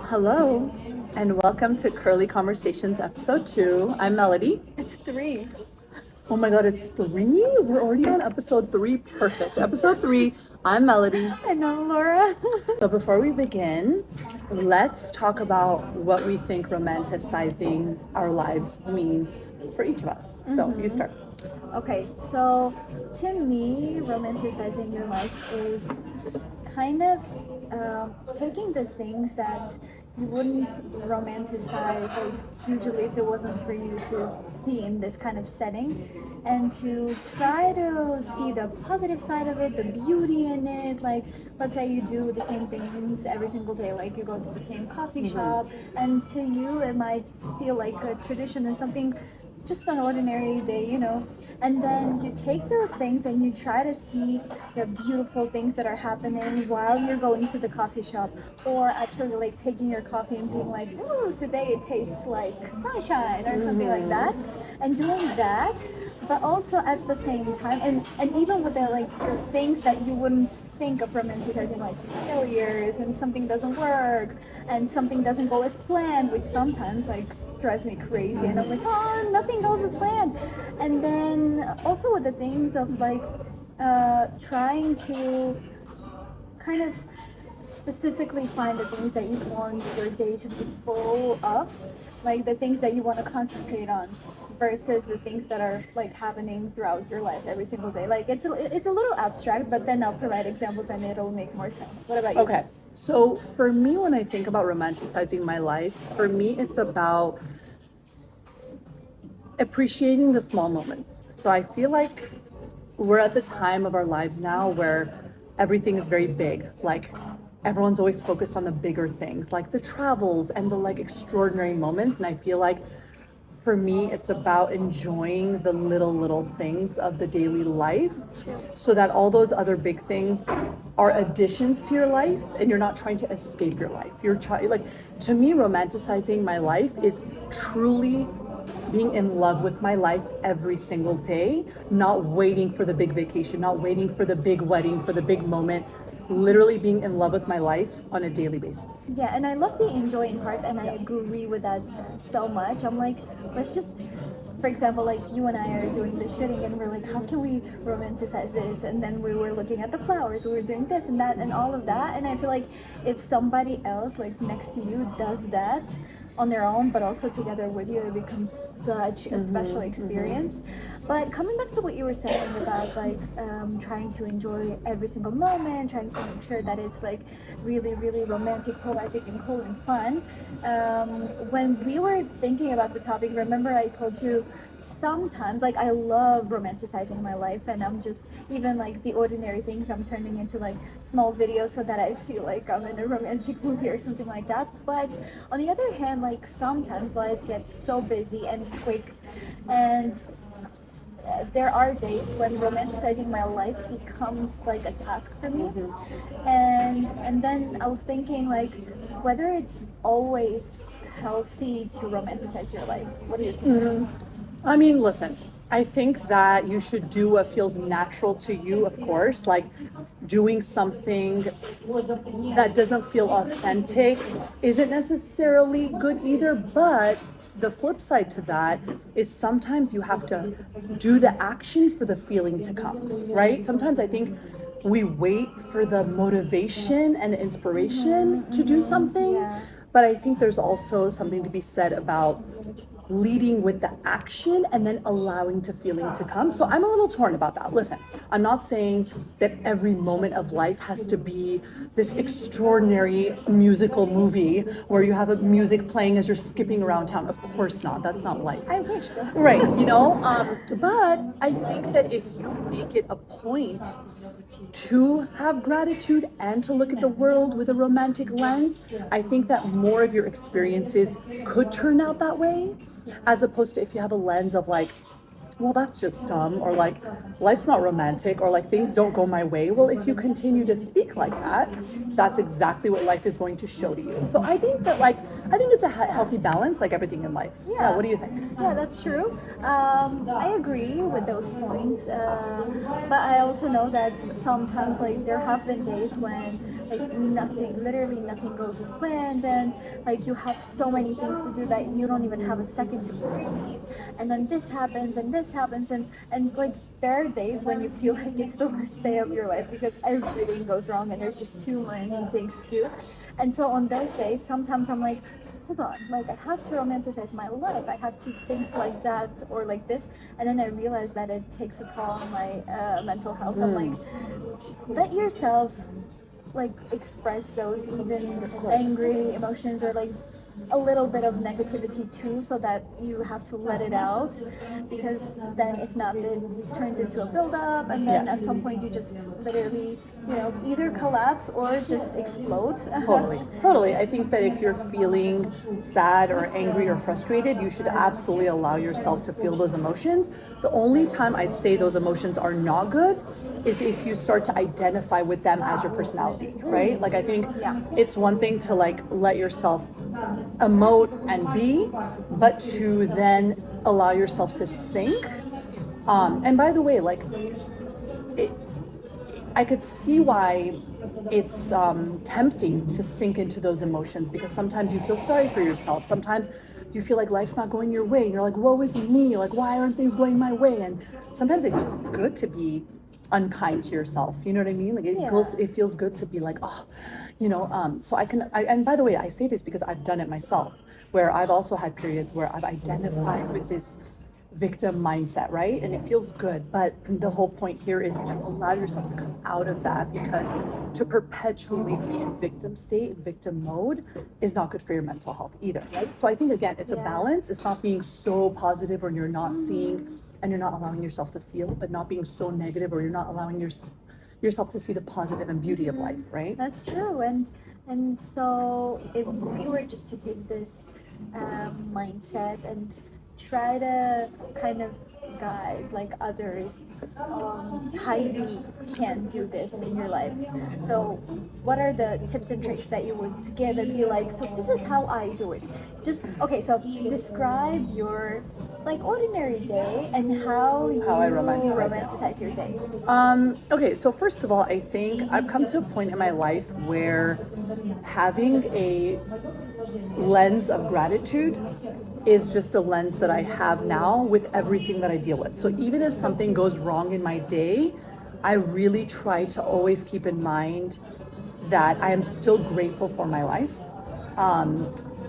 Hello, and welcome to Curly Conversations episode 2. I'm Melody. It's three. Oh my god, it's 3? We're already on episode 3. Perfect. Episode 3. I'm Melody. And I'm Laura. So before we begin, let's talk about what we think romanticizing our lives means for each of us. So you start. Okay, so to me, romanticizing your life is kind of taking the things that you wouldn't romanticize, like usually if it wasn't for you to be in this kind of setting, and to try to see the positive side of it, the beauty in it. Like, let's say you do the same things every single day, like you go to the same coffee shop, and to you it might feel like a tradition and something just an ordinary day, and then you take those things and you try to see the beautiful things that are happening while you're going to the coffee shop, or actually like taking your coffee and being like, ooh, today it tastes like sunshine or something like that, and doing that, but also at the same time, and even with the things that you wouldn't think of romanticizing, like failures and something doesn't work and something doesn't go as planned, which sometimes like drives me crazy, and I'm like, oh, nothing goes as planned. And then also with the things of like trying to kind of specifically find the things that you want your day to be full of, like the things that you want to concentrate on versus the things that are like happening throughout your life every single day. Like it's a little abstract, but then I'll provide examples and it'll make more sense. What about you? Okay. So for me, when I think about romanticizing my life, for me, it's about appreciating the small moments. So I feel like we're at the time of our lives now where everything is very big. Like everyone's always focused on the bigger things, like the travels and the like extraordinary moments. And I feel like for me, it's about enjoying the little things of the daily life so that all those other big things are additions to your life and you're not trying to escape your life. You're trying, like, to me, romanticizing my life is truly being in love with my life every single day, not waiting for the big vacation, not waiting for the big wedding, for the big moment, literally being in love with my life on a daily basis. Yeah, and I love the enjoying part, and I agree with that so much. I'm like, let's just, for example, like you and I are doing this shooting, and we're like, how can we romanticize this? And then we were looking at the flowers, we were doing this and that, and all of that. And I feel like if somebody else, like next to you, does that on their own, but also together with you, it becomes such a special experience. But coming back to what you were saying about like trying to enjoy every single moment, trying to make sure that it's like really, really romantic, poetic, and cool and fun. When we were thinking about the topic, remember I told you sometimes like I love romanticizing my life, and I'm just even like the ordinary things I'm turning into like small videos so that I feel like I'm in a romantic movie or something like that. But on the other hand, like sometimes life gets so busy and quick, and there are days when romanticizing my life becomes like a task for me. And then I was thinking like whether it's always healthy to romanticize your life. What do you think? I mean, listen, I think that you should do what feels natural to you, of course. Like doing something that doesn't feel authentic isn't necessarily good either, but the flip side to that is sometimes you have to do the action for the feeling to come, right? Sometimes I think we wait for the motivation and the inspiration to do something, Yeah. but I think there's also something to be said about leading with the action and then allowing to feeling to come. So I'm a little torn about that. Listen, I'm not saying that every moment of life has to be this extraordinary musical movie where you have a music playing as you're skipping around town. Of course not. That's not life. I wish though. Right, but I think that if you make it a point to have gratitude and to look at the world with a romantic lens, I think that more of your experiences could turn out that way, as opposed to if you have a lens of like, well, that's just dumb, or like, life's not romantic, or like, things don't go my way. Well, if you continue to speak like that, that's exactly what life is going to show to you. So I think that, like, I think it's a healthy balance, like everything in life. Yeah, Yeah. what do you think? Yeah, that's true. I agree with those points, but I also know that sometimes, like, there have been days when, like, nothing, literally nothing goes as planned, and like you have so many things to do that you don't even have a second to breathe, and then this happens, and like there are days when you feel like it's the worst day of your life because everything goes wrong and there's just too many things to do, and so on those days, sometimes I'm like, hold on, like I have to romanticize my life. I have to think like that or like this, and then I realize that it takes a toll on my mental health. I'm like, let yourself like express those even angry emotions or like a little bit of negativity too, so that you have to let it out, because then if not, it turns into a build-up, and then at some point you just literally, either collapse or just explode. Totally. I think that if you're feeling sad or angry or frustrated, you should absolutely allow yourself to feel those emotions. The only time I'd say those emotions are not good is if you start to identify with them as your personality, right? Like, I think it's one thing to like let yourself emote and be, but to then allow yourself to sink. And by the way, like, it, I could see why it's tempting to sink into those emotions, because sometimes you feel sorry for yourself. Sometimes you feel like life's not going your way and you're like, woe is me, like, why aren't things going my way? And sometimes it feels good to be unkind to yourself. You know what I mean? Like, it feels good to be like, oh, so and by the way, I say this because I've done it myself, where I've also had periods where I've identified with this victim mindset, right? And it feels good. But the whole point here is to allow yourself to come out of that, because to perpetually be in victim state, in victim mode, is not good for your mental health either, right? So I think, again, it's a balance. It's not being so positive, or you're not seeing and you're not allowing yourself to feel, but not being so negative, or you're not allowing yourself to see the positive and beauty of life, right? That's true. And so if we were just to take this mindset and try to kind of guide like others on how you can do this in your life. So what are the tips and tricks that you would give and be like, so this is how I do it? Just okay, so describe your like ordinary day and how I you romanticize your day. Okay, so first of all, I think I've come to a point in my life where having a lens of gratitude is just a lens that I have now with everything that I deal with. So even if something goes wrong in my day, I really try to always keep in mind that I am still grateful for my life.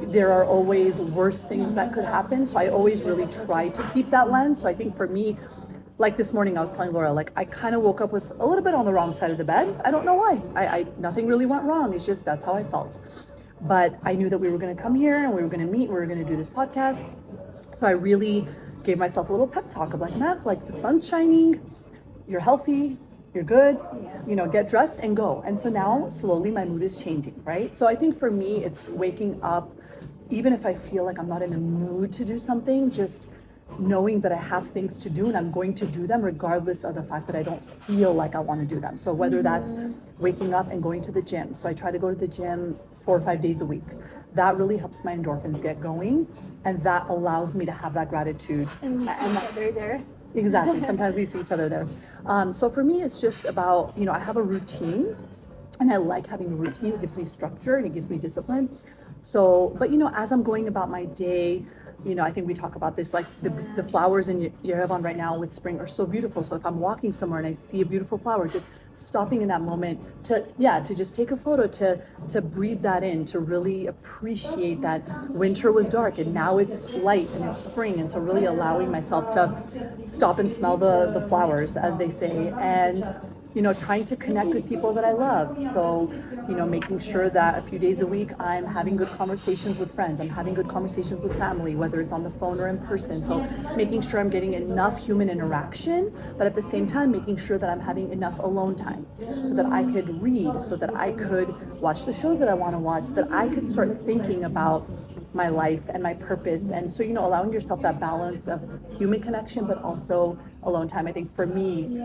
There are always worse things that could happen, so I always really try to keep that lens. So I think for me, like this morning, I was telling Laura, like, I kind of woke up with a little bit on the wrong side of the bed. I don't know why. I nothing really went wrong. It's just that's how I felt. But I knew that we were going to come here and we were going to meet. We were going to do this podcast. So I really gave myself a little pep talk of like, Matt, like, the sun's shining, you're healthy, you're good, get dressed and go. And so now slowly my mood is changing, right? So I think for me, it's waking up, even if I feel like I'm not in a mood to do something, just knowing that I have things to do and I'm going to do them regardless of the fact that I don't feel like I want to do them. So whether that's waking up and going to the gym. So I try to go to the gym 4 or 5 days a week. That really helps my endorphins get going, and that allows me to have that gratitude. And we see each other there. Exactly. Sometimes we see each other there. So for me, it's just about, I have a routine, and I like having a routine. It gives me structure and it gives me discipline. So, but as I'm going about my day, I think we talk about this, like the flowers in Yerevan right now with spring are so beautiful. So if I'm walking somewhere and I see a beautiful flower, just stopping in that moment to just take a photo, to breathe that in, to really appreciate that winter was dark and now it's light and it's spring. And so really allowing myself to stop and smell the flowers, as they say, and trying to connect with people that I love. So, making sure that a few days a week I'm having good conversations with friends, I'm having good conversations with family, whether it's on the phone or in person. So making sure I'm getting enough human interaction, but at the same time, making sure that I'm having enough alone time so that I could read, so that I could watch the shows that I want to watch, that I could start thinking about my life and my purpose. And so, allowing yourself that balance of human connection, but also alone time, I think for me,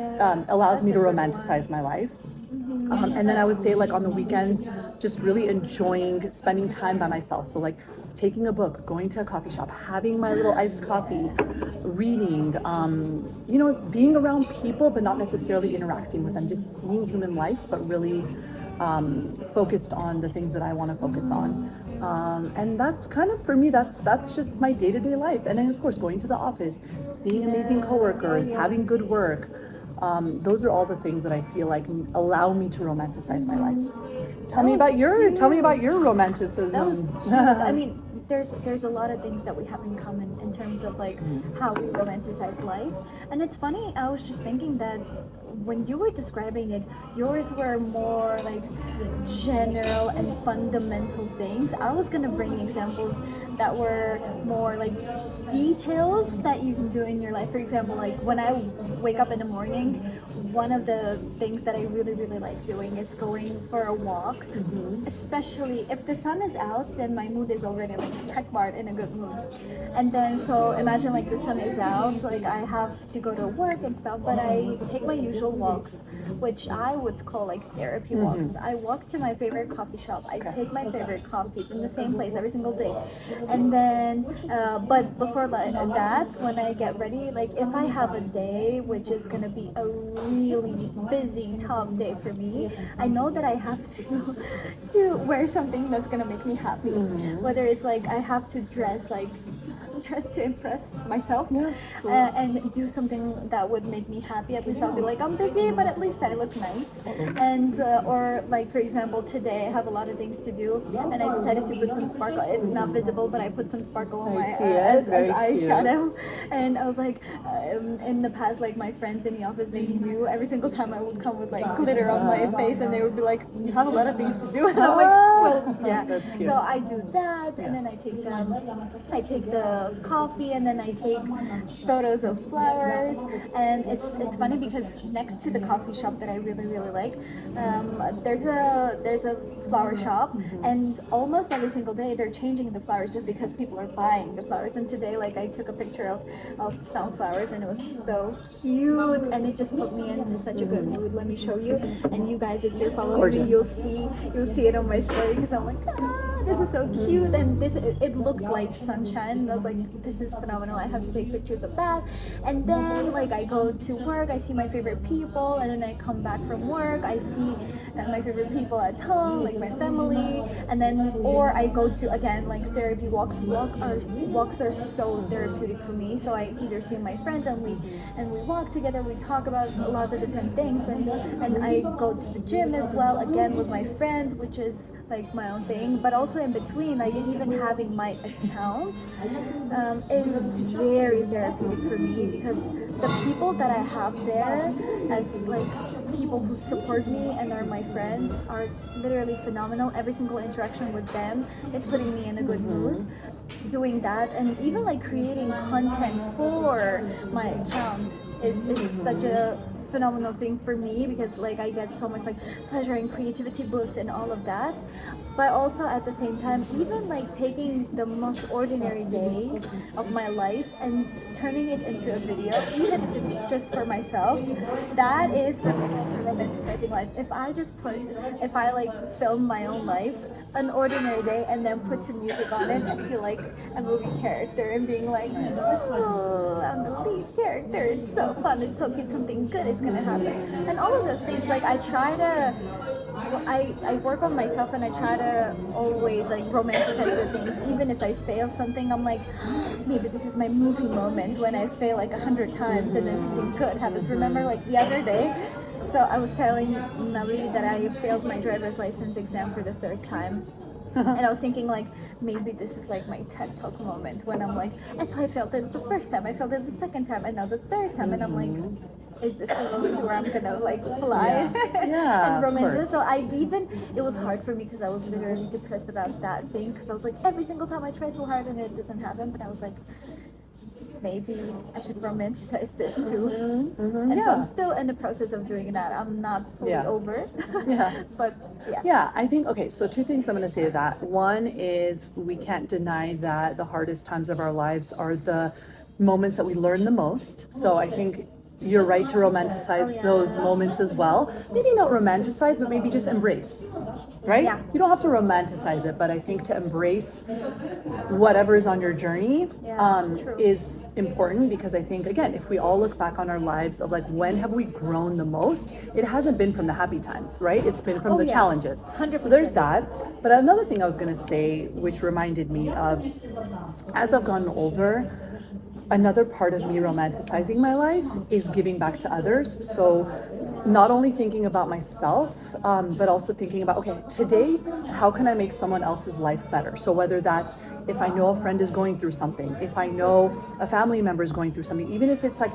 allows me to romanticize my life. And then I would say, like, on the weekends, just really enjoying spending time by myself. So, like, taking a book, going to a coffee shop, having my little iced coffee, reading, being around people, but not necessarily interacting with them, just seeing human life, but really focused on the things that I want to focus on. And that's kind of, for me, that's just my day-to-day life. And then, of course, going to the office, seeing amazing coworkers, having good work. Those are all the things that I feel like allow me to romanticize my life. Tell me about your romanticism. I mean, there's a lot of things that we have in common in terms of like how we romanticize life. And it's funny, I was just thinking that when you were describing it, yours were more like general and fundamental things. I was gonna bring examples that were more like details that you can do in your life. For example, like when I wake up in the morning, one of the things that I really, really like doing is going for a walk. Especially if the sun is out, then my mood is already like check marked in a good mood. And then so imagine like the sun is out, like I have to go to work and stuff, but I take my usual walks, which I would call like therapy walks. I walk to my favorite coffee shop. I take my favorite coffee from the same place every single day. And then, but before that, when I get ready, like if I have a day which is gonna be a really busy, tough day for me, I know that I have to wear something that's gonna make me happy. Whether it's like I have to dress to impress myself, and do something that would make me happy. At least I'll be like, I'm busy, but at least I look nice. And or like for example, today I have a lot of things to do, and I decided to put some sparkle. It's not visible, but I put some sparkle on my as eyeshadow. And I was like, in the past, like my friends in the office, they knew every single time I would come with like glitter on my face, and they would be like, you have a lot of things to do. And I'm like, well, yeah. So I do that, and then I take the coffee, and then I take photos of flowers. And it's funny because next to the coffee shop that I really, really like, there's a flower shop, and almost every single day they're changing the flowers just because people are buying the flowers. And today, like, I took a picture of sunflowers, and it was so cute, and it just put me into such a good mood. Let me show you, and you guys, if you're following me, you'll see it on my story, because I'm like, this is so cute. And it looked like sunshine, and I was like, this is phenomenal. I have to take pictures of that. And then like I go to work, I see my favorite people, and then I come back from work, I see my favorite people at home, like my family. And then or I go to, again, like therapy walks. Walks are so therapeutic for me. So I either see my friends, and we walk together, we talk about lots of different things, and I go to the gym as well, again with my friends, which is like my own thing. But also in between, like even having my account is very therapeutic for me, because the people that I have there as like people who support me and are my friends are literally phenomenal. Every single interaction with them is putting me in a good mood. Doing that, and even like creating content for my account is such a phenomenal thing for me, because like I get so much like pleasure and creativity boost and all of that. But also at the same time, even like taking the most ordinary day of my life and turning it into a video, even if it's just for myself, that is for me also romanticizing life. If I like film my own life, an ordinary day, and then put some music on it and feel like a movie character and being like, oh, I'm the lead character, it's so fun, it's so good, something good is gonna happen. And all of those things, like I work on myself, and I try to always like romanticize the things. Even if I fail something, I'm like, maybe this is my movie moment, when I fail like 100 times and then something good happens. Remember like the other day, so I was telling Navi that I failed my driver's license exam for the 3rd time. And I was thinking like, maybe this is like my TED Talk moment, when I'm like, and so I failed it the 1st time, I failed it the 2nd time, and now the 3rd time, and I'm like, is this the moment where I'm gonna like fly and romanticize? So it was hard for me, because I was literally depressed about that thing, because I was like, every single time I try so hard and it doesn't happen. But I was like, maybe I should romanticize this too. And so I'm still in the process of doing that. I'm not fully over. But yeah. Yeah, I think, okay, so two things I'm going to say to that. One is we can't deny that the hardest times of our lives are the moments that we learn the most. So I think you're right to romanticize those moments as well. Maybe not romanticize, but maybe just embrace, right? Yeah. You don't have to romanticize it, but I think to embrace whatever is on your journey is important, because I think, again, if we all look back on our lives of like, when have we grown the most? It hasn't been from the happy times, right? It's been from the challenges. 100%. So there's that. But another thing I was going to say, which reminded me of, as I've gotten older, another part of me romanticizing my life is giving back to others. So not only thinking about myself, but also thinking about, okay, today, how can I make someone else's life better? So whether that's if I know a friend is going through something, if I know a family member is going through something, even if it's like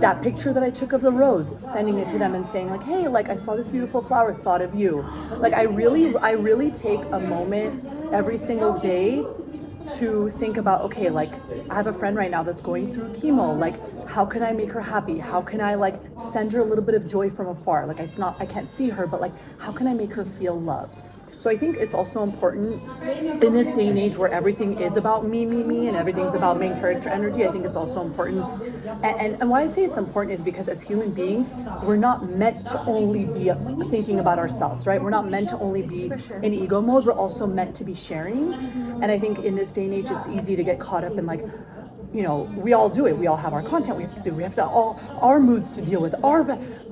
that picture that I took of the rose, sending it to them and saying like, hey, like I saw this beautiful flower, thought of you. Like I really take a moment every single day to think about, okay, like I have a friend right now that's going through chemo, like how can I make her happy? How can I like send her a little bit of joy from afar? Like I can't see her, but like how can I make her feel loved? So I think it's also important in this day and age where everything is about me, and everything's about main character energy. I think it's also important. And why I say it's important is because as human beings, we're not meant to only be thinking about ourselves, right? We're not meant to only be in ego mode. We're also meant to be sharing. And I think in this day and age, it's easy to get caught up in like, you know, we all do it. We all have our content we have to do. We have to all our moods to deal with.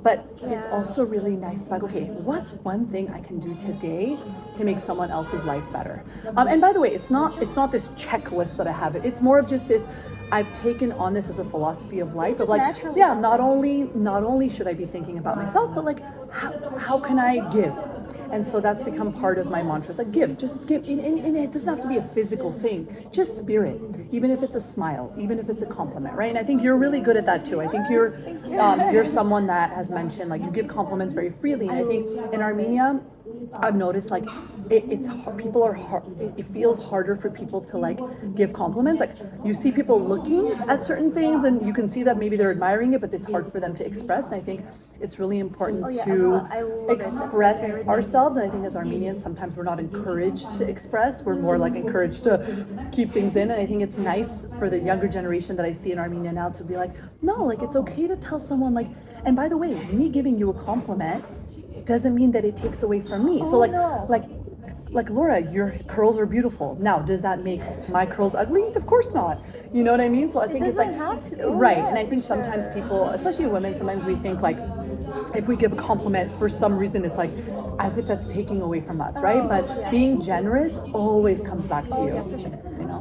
But it's also really nice to like, okay, what's one thing I can do today to make someone else's life better? And by the way, it's not this checklist that I have. It's more of just this. I've taken on this as a philosophy of life. Of like, not only should I be thinking about myself, but like, how can I give? And so that's become part of my mantra. It's like just give. And it doesn't have to be a physical thing, just spirit. Even if it's a smile, even if it's a compliment, right? And I think you're really good at that too. I think you're someone that has mentioned like you give compliments very freely. And I think in Armenia, I've noticed like it feels harder for people to like give compliments. Like you see people looking at certain things and you can see that maybe they're admiring it, but it's hard for them to express. And I think it's really important to express ourselves. And I think as Armenians, sometimes we're not encouraged to express. We're more like encouraged to keep things in. And I think it's nice for the younger generation that I see in Armenia now to be like, no, like it's okay to tell someone like, and by the way, me giving you a compliment doesn't mean that it takes away from me. So like Lora, your curls are beautiful. Now, does that make my curls ugly? Of course not. You know what I mean? So I think it's like right. And I think sometimes people, especially women, sometimes we think like if we give a compliment for some reason, it's like as if that's taking away from us, right? But being generous always comes back to you. Yeah, for sure.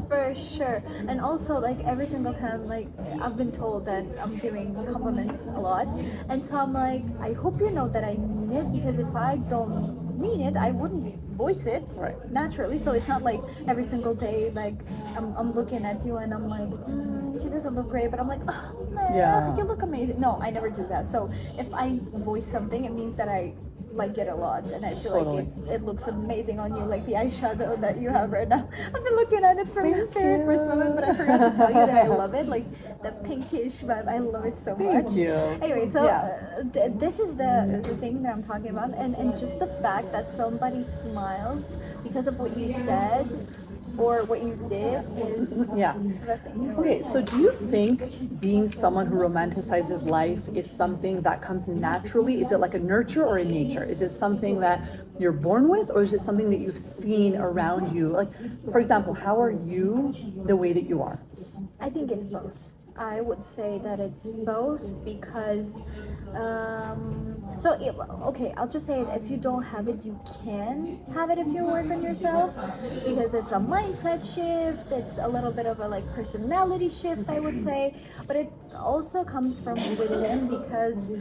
For sure. And also like every single time like I've been told that I'm giving compliments a lot, and so I'm like, I hope you know that I mean it, because if I don't mean it, I wouldn't voice it naturally. So it's not like every single day like I'm looking at you and I'm like, she doesn't look great, but I'm like, oh man, you look amazing. No, I never do that. So if I voice something, it means that I like it a lot, and I feel like it looks amazing on you, like the eyeshadow that you have right now. I've been looking at it from the very first moment, but I forgot to tell you that I love it, like the pinkish vibe. I love it so much. Thank you. Anyway, so this is the thing that I'm talking about, and just the fact that somebody smiles because of what you said or what you did is the best thing. Okay, so do you think being someone who romanticizes life is something that comes naturally? Is it like a nurture or a nature? Is it something that you're born with, or is it something that you've seen around you? Like, for example, how are you the way that you are? I think it's both. I would say that it's both because I'll just say it. If you don't have it, you can have it if you work on yourself, because it's a mindset shift. It's a little bit of a like personality shift, I would say, but it also comes from within, because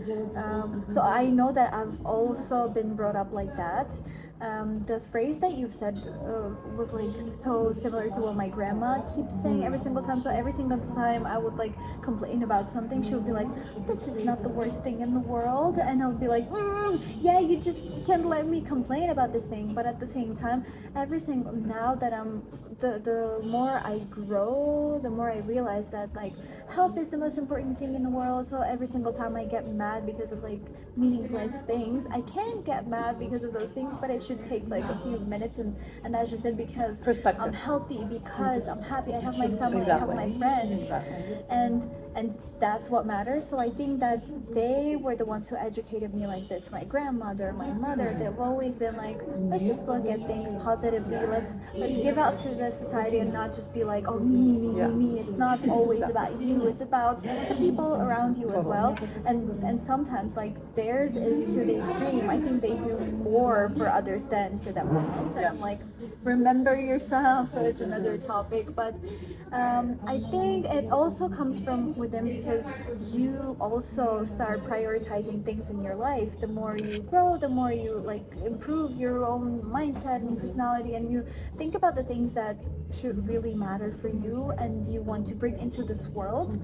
so I know that I've also been brought up like that. the phrase that you've said was like so similar to what my grandma keeps saying every single time. So every single time I would like complain about something, she would be like, "This is not the worst thing in the world," and I would be like, "Yeah, you just can't let me complain about this thing." But at the same time, every single now that I'm the more I grow, the more I realize that like health is the most important thing in the world. So every single time I get mad because of like meaningless things, I can get mad because of those things, but it should take like a few minutes, and as you said, because Perspective. I'm healthy, because I'm happy, I have my family, I have my friends, and that's what matters. So I think that they were the ones who educated me like this. My grandmother, my mother, they've always been like, let's just look at things positively. Let's give out to the society and not just be like, oh, me. It's not always about you. It's about the people around you as well. And sometimes like theirs is to the extreme. I think they do more for others than for themselves. And I'm like, remember yourself. So it's another topic, but I think it also comes from within, because you also start prioritizing things in your life. The more you grow, the more you like improve your own mindset and personality, and you think about the things that should really matter for you and you want to bring into this world,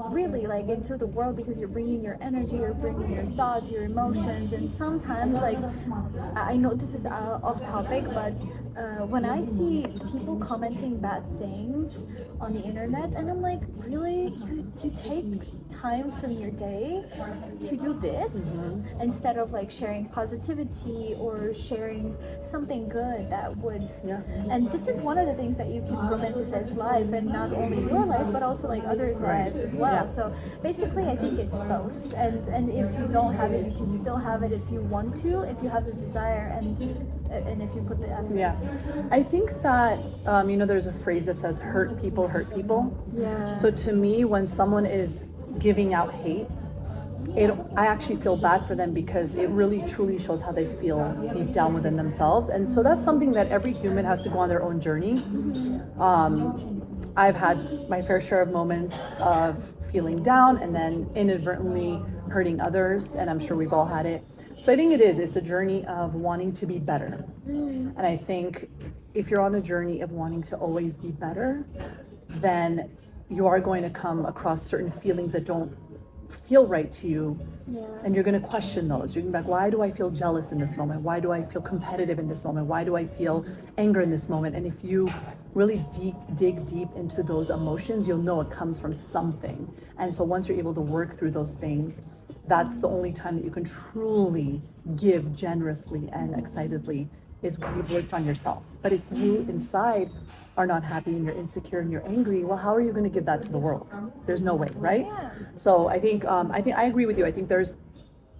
really like into the world, because you're bringing your energy, you're bringing your thoughts, your emotions. And sometimes like I know this is off topic, but when I see people commenting bad things on the internet, and I'm like, really, you take time from your day to do this instead of like sharing positivity or sharing something good that would and this is one of the things that you can romanticize life, and not only your life but also like others' lives as well. So basically I think it's both, and if you don't have it, you can still have it if you want to, if you have the desire, and if you put the effort. Yeah, I think that there's a phrase that says hurt people hurt people. Yeah. So to me, when someone is giving out hate, I actually feel bad for them, because it really truly shows how they feel deep down within themselves. And so that's something that every human has to go on their own journey. I've had my fair share of moments of feeling down and then inadvertently hurting others, and I'm sure we've all had it. So I think it's a journey of wanting to be better. And I think if you're on a journey of wanting to always be better, then you are going to come across certain feelings that don't feel right to you. And you're going to question those. You're going to be like, why do I feel jealous in this moment? Why do I feel competitive in this moment? Why do I feel anger in this moment? And if you really dig deep into those emotions, you'll know it comes from something. And so once you're able to work through those things, that's the only time that you can truly give generously and excitedly, is when you've worked on yourself. But if you inside are not happy and you're insecure and you're angry, well, how are you going to give that to the world? There's no way, right? So I think I agree with you. I think there's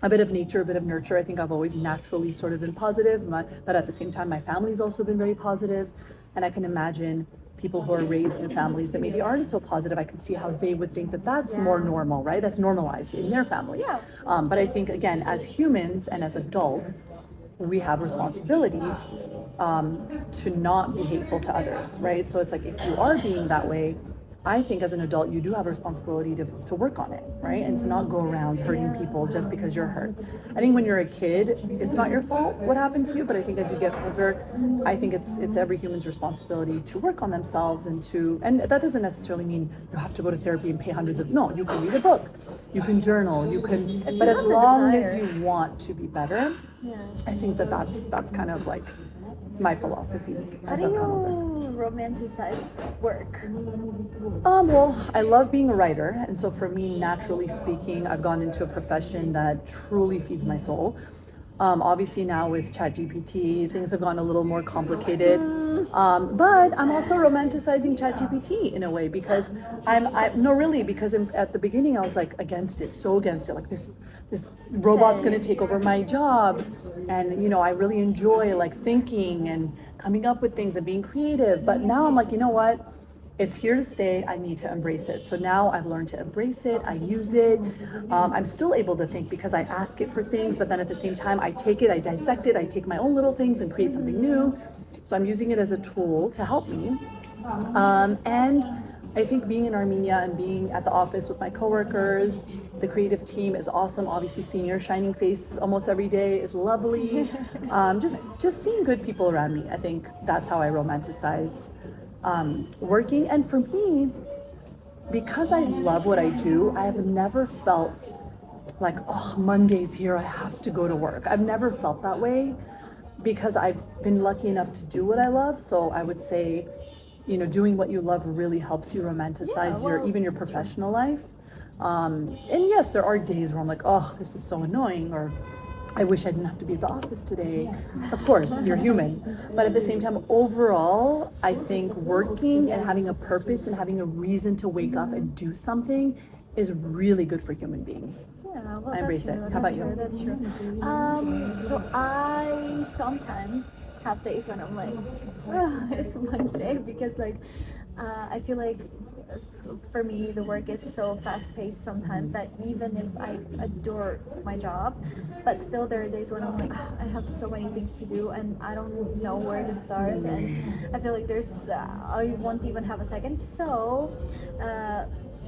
a bit of nature, a bit of nurture. I think I've always naturally sort of been positive, but at the same time, my family's also been very positive, and I can imagine people who are raised in families that maybe aren't so positive. I can see how they would think that that's more normal, right? That's normalized in their family. But I think, again, as humans and as adults, we have responsibilities to not be hateful to others, right? So it's like, if you are being that way, I think as an adult, you do have a responsibility to work on it, right? And to not go around hurting people just because you're hurt. I think when you're a kid, it's not your fault what happened to you, but I think as you get older, I think it's every human's responsibility to work on themselves, and that doesn't necessarily mean you have to go to therapy and pay hundreds of, no, you can read a book, you can journal, but as long as you want to be better, I think that's kind of like my philosophy. How do you romanticize work? Well, I love being a writer, and so for me, naturally speaking, I've gone into a profession that truly feeds my soul. Obviously now with ChatGPT, things have gotten a little more complicated. But I'm also romanticizing ChatGPT in a way, because because at the beginning I was like so against it, like this robot's going to take over my job, and I really enjoy like thinking and coming up with things and being creative. But now I'm like, you know what? It's here to stay. I need to embrace it. So now I've learned to embrace it. I use it. I'm still able to think because I ask it for things, but then at the same time, I take it, I dissect it, I take my own little things and create something new. So I'm using it as a tool to help me. And I think being in Armenia and being at the office with my coworkers, the creative team is awesome. Obviously, seeing your shining face almost every day is lovely. Just seeing good people around me. I think that's how I romanticize working. And for me, because I love what I do, I have never felt like, oh, Monday's here, I have to go to work. I've never felt that way because I've been lucky enough to do what I love. So I would say, doing what you love really helps you romanticize even your professional life. And yes, there are days where I'm like, oh, this is so annoying, or I wish I didn't have to be at the office today. Of course, you're human. But at the same time, overall, I think working and having a purpose and having a reason to wake up and do something is really good for human beings. Yeah, well, I embrace it. How about you? That's true. So I sometimes have days when I'm like, "Ugh, it's Monday," because like I feel like for me the work is so fast paced sometimes that even if I adore my job, but still there are days when I'm like, "Ugh, I have so many things to do and I don't know where to start," and I feel like I won't even have a second. So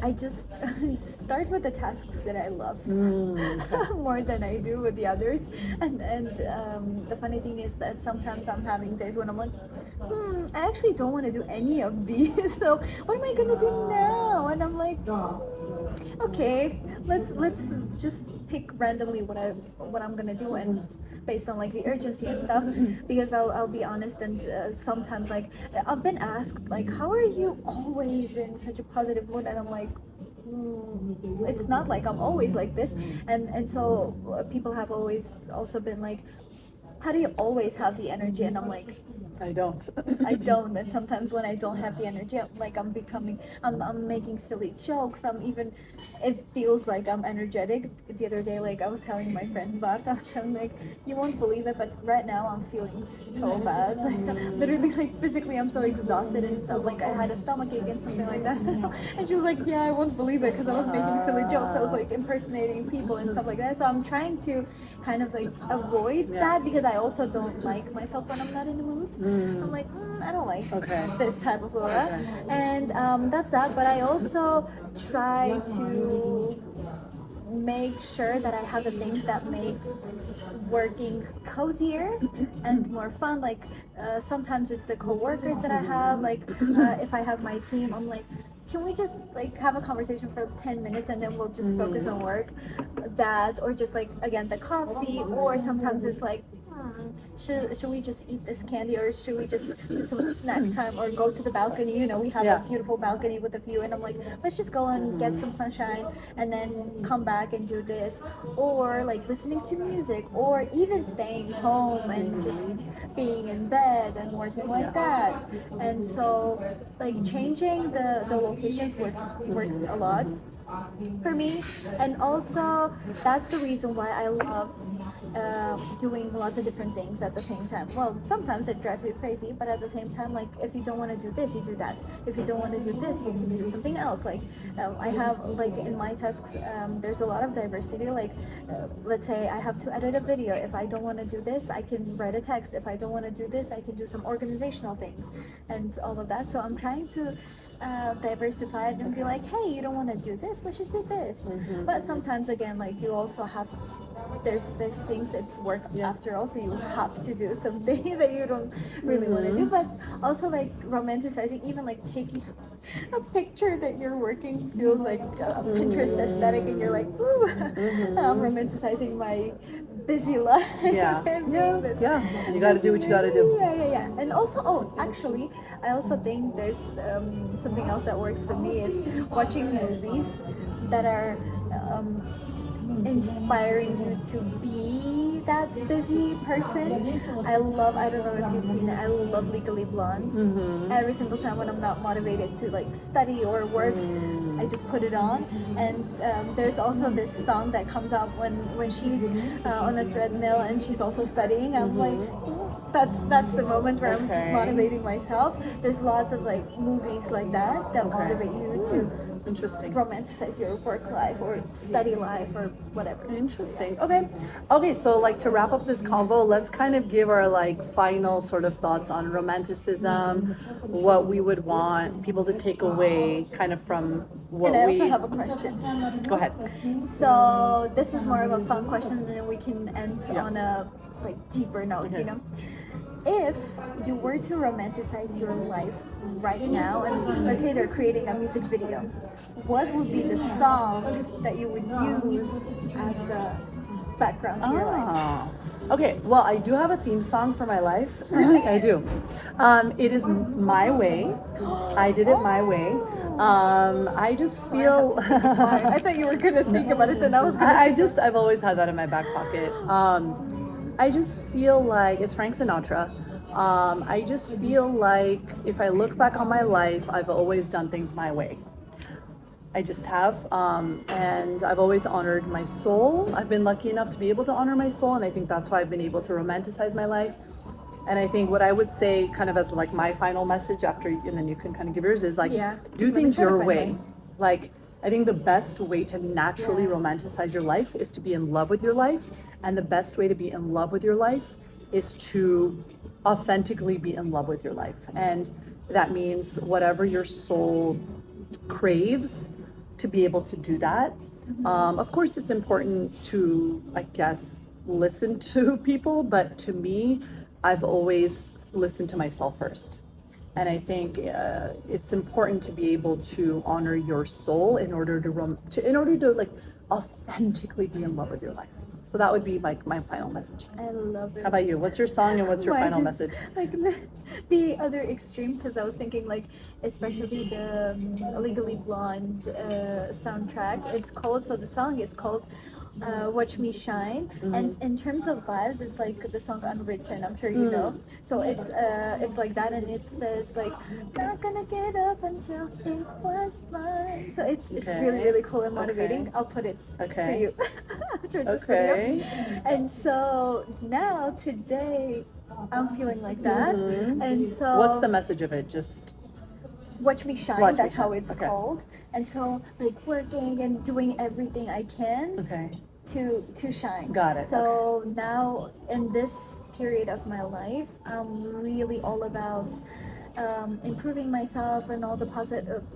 I just start with the tasks that I love more than I do with the others. And the funny thing is that sometimes I'm having days when I'm like, I actually don't want to do any of these. So what am I gonna do now? And I'm like, okay, let's just pick randomly what I'm gonna do, and based on like the urgency and stuff, because I'll be honest, and sometimes like I've been asked like, how are you always in such a positive mood? And I'm like, it's not like I'm always like this. And so people have always also been like, how do you always have the energy? And I'm like, I don't. I don't. And sometimes when I don't have the energy, I'm making silly jokes. It feels like I'm energetic. The other day, like I was telling my friend Bart, I was telling like, you won't believe it, but right now I'm feeling so bad. Like literally, like physically, I'm so exhausted and stuff. Like I had a stomach ache and something like that. And she was like, yeah, I won't believe it, because I was making silly jokes. I was like impersonating people and stuff like that. So I'm trying to kind of like avoid that, because I also don't like myself when I'm not in the mood. I'm like, I don't like this type of Lora. And that's that. But I also try to make sure that I have the things that make working cozier and more fun. Like sometimes it's the co-workers that I have. Like if I have my team, I'm like, can we just like have a conversation for 10 minutes and then we'll just focus on work? That, or just like again the coffee, or sometimes it's like, should we just eat this candy, or should we just do some snack time, or go to the balcony? We have a beautiful balcony with a view, and I'm like, let's just go and get some sunshine and then come back and do this. Or like listening to music, or even staying home and just being in bed and working like that. And so like changing the locations works a lot for me. And also that's the reason why I love doing lots of different things at the same time. Well, sometimes it drives you crazy, but at the same time, like if you don't want to do this, you do that. If you don't want to do this, you can do something else. Like I have like in my tasks, there's a lot of diversity. Like let's say I have to edit a video. If I don't want to do this, I can write a text. If I don't want to do this, I can do some organizational things and all of that. So I'm trying to diversify it and be like, hey, you don't want to do this, let's just do this. But sometimes again, like you also have to, there's things it's work after all, so you have to do some things that you don't really want to do. But also like romanticizing, even like taking a picture that you're working feels like a Pinterest aesthetic, and you're like, ooh, I'm romanticizing my busy life. You gotta do what you gotta do. And also, actually I also think there's something else that works for me is watching movies that are inspiring you to be that busy person. I don't know if you've seen it, I love Legally Blonde. Every single time when I'm not motivated to like study or work, I just put it on. And there's also this song that comes out when she's on a treadmill and she's also studying. I'm like, that's the moment where I'm just Okay. motivating myself. There's lots of like movies like that Okay. motivate you to Interesting. romanticize your work life or study life or whatever. Interesting. Okay, so like to wrap up this convo, let's kind of give our like final sort of thoughts on romanticism, what we would want people to take away kind of from what And I we also have a question. Go ahead. So this is more of a fun question, and then we can end Yeah. on a like deeper note. Okay. You know, if you were to romanticize your life right now, and let's say they're creating a music video, what would be the song that you would use as the background to your life? Ah. Okay, well, I do have a theme song for my life. I do. It is My Way. I did it my way. I just feel. I thought you were gonna think about it, then I was gonna. I've always had that in my back pocket. I just feel like it's Frank Sinatra. I just feel like if I look back on my life, I've always done things my way. I just have, and I've always honored my soul. I've been lucky enough to be able to honor my soul, and I think that's why I've been able to romanticize my life. And I think what I would say, kind of as like my final message after, and then you can kind of give yours, is like, Yeah. do Let me things try to your find way. mine. Like, I think the best way to naturally romanticize your life is to be in love with your life, and the best way to be in love with your life is to authentically be in love with your life, and that means whatever your soul craves, to be able to do that. Of course, it's important to, I guess, listen to people, but to me, I've always listened to myself first. And I think it's important to be able to honor your soul in order to like authentically be in love with your life. So that would be like my final message. I love it. How about you? What's your song and what's your Mine final is, message? Like the other extreme, because I was thinking like, especially the Legally Blonde soundtrack. It's called, so the song is called Watch Me Shine. And in terms of vibes, it's like the song Unwritten. I'm sure you know. So it's like that, and it says like, not gonna get up until it was mine. So it's really really cool and motivating. Okay. I'll put it for Okay. you after this Okay. video. And so now today I'm feeling like that. And so What's the message of it? Just Watch Me Shine, Watch Me that's how Shine. it's Okay. called. And so like working and doing everything I can okay. to shine. Got it, So now in this period of my life, I'm really all about improving myself in all the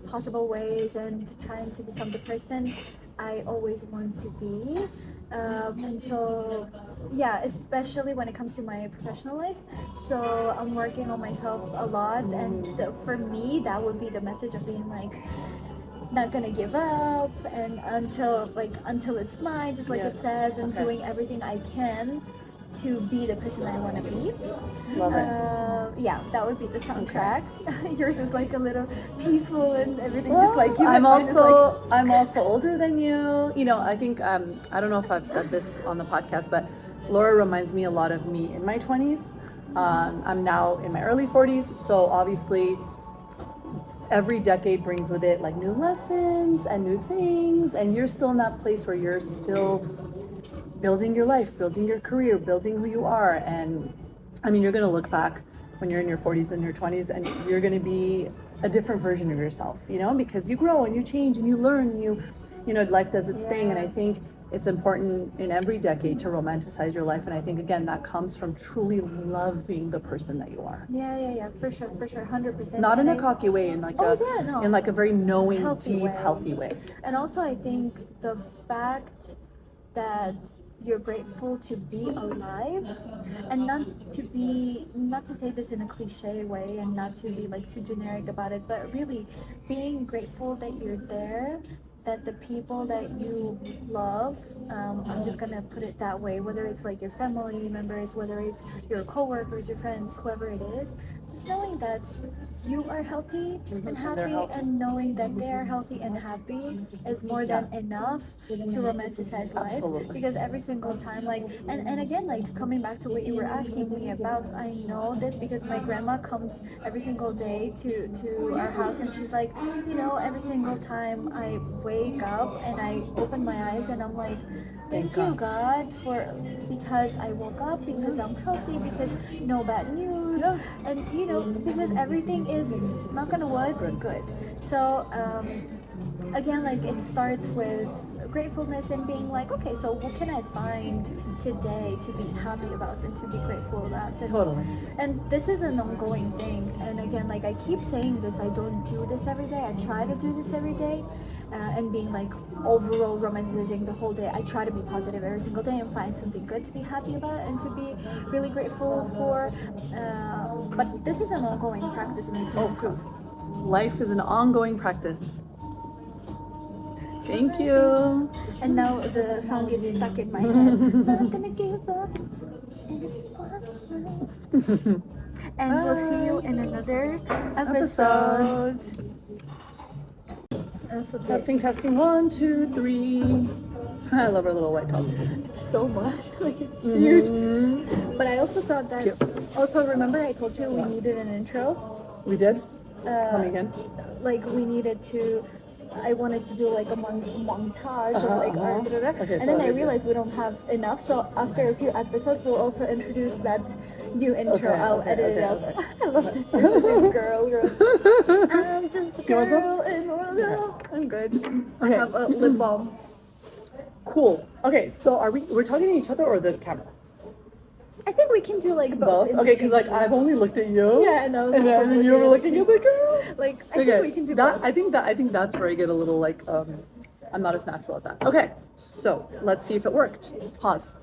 possible ways and trying to become the person I always want to be. And so, yeah, especially when it comes to my professional life. So I'm working on myself a lot, and for me, that would be the message of being like, not gonna give up, and until it's mine, just like it Yes. says, and Okay. doing everything I can to be the person I want to be. Love it. Yeah, that would be the soundtrack. Yours is like a little peaceful and everything, just like you. I'm and mine is I'm also older than you. You know, I think I don't know if I've said this on the podcast, but Lora reminds me a lot of me in my 20s. I'm now in my early 40s, so obviously every decade brings with it like new lessons and new things, and you're still in that place where you're still building your life, building your career, building who you are. And I mean, you're going to look back when you're in your 40s and your 20s, and you're going to be a different version of yourself, you know, because you grow and you change and you learn and you know, life does its thing. And I think it's important in every decade to romanticize your life. And I think, again, that comes from truly loving the person that you are. Yeah, for sure, 100%. Not in And a cocky way, in like no. in like a very knowing, Healthy deep, way. healthy way. And also, I think the fact that you're grateful to be alive, and not to say this in a cliche way and not to be like too generic about it, but really being grateful that you're there, that the people that you love, I'm just gonna put it that way, whether it's like your family members, whether it's your coworkers, your friends, whoever it is, just knowing that you are healthy and happy, and knowing that they're healthy and happy is more than enough to romanticize life. Absolutely. Because every single time, like, and again, like coming back to what you were asking me about, I know this because my grandma comes every single day to our house, and she's like, you know, every single time I wake up and I open my eyes and I'm like, thank Thank you God for, because I woke up, because I'm healthy, because no bad news, Yeah. and you know, because everything is, knock on wood, good. So again, like it starts with gratefulness and being like, okay, so what can I find today to be happy about and to be grateful about? And, Totally. and this is an ongoing thing. And again, like I keep saying this, I don't do this every day. I try to do this every day, and being like overall romanticizing the whole day. I try to be positive every single day and find something good to be happy about and to be really grateful for. But this is an ongoing practice, and you can improve. Life is an ongoing practice. Thank you. And now the song is stuck in my head. Not gonna give up until anyone. And we'll see you in another episode. So Testing, 1, 2, 3. I love our little white tops. It's so much, like it's huge. But I also thought that. Also, remember I told you we needed an intro. We did? Tell me again. Like we needed to. I wanted to do like a montage of like our Okay, and so then I realized we don't have enough. So after a few episodes, we'll also introduce that new intro. I'll edit it out. I love this. You're such a girl. I'm just a girl in the world. No, I'm good. I have a lip balm. Cool. Okay, so we're talking to each other or the camera? I think we can do like both. Okay, because like I've only looked at you. Yeah, and I was and also then you were looking at the girl. Like I think we can do that. both. I think that's where I get a little like I'm not as natural at that. Okay, so let's see if it worked. Pause.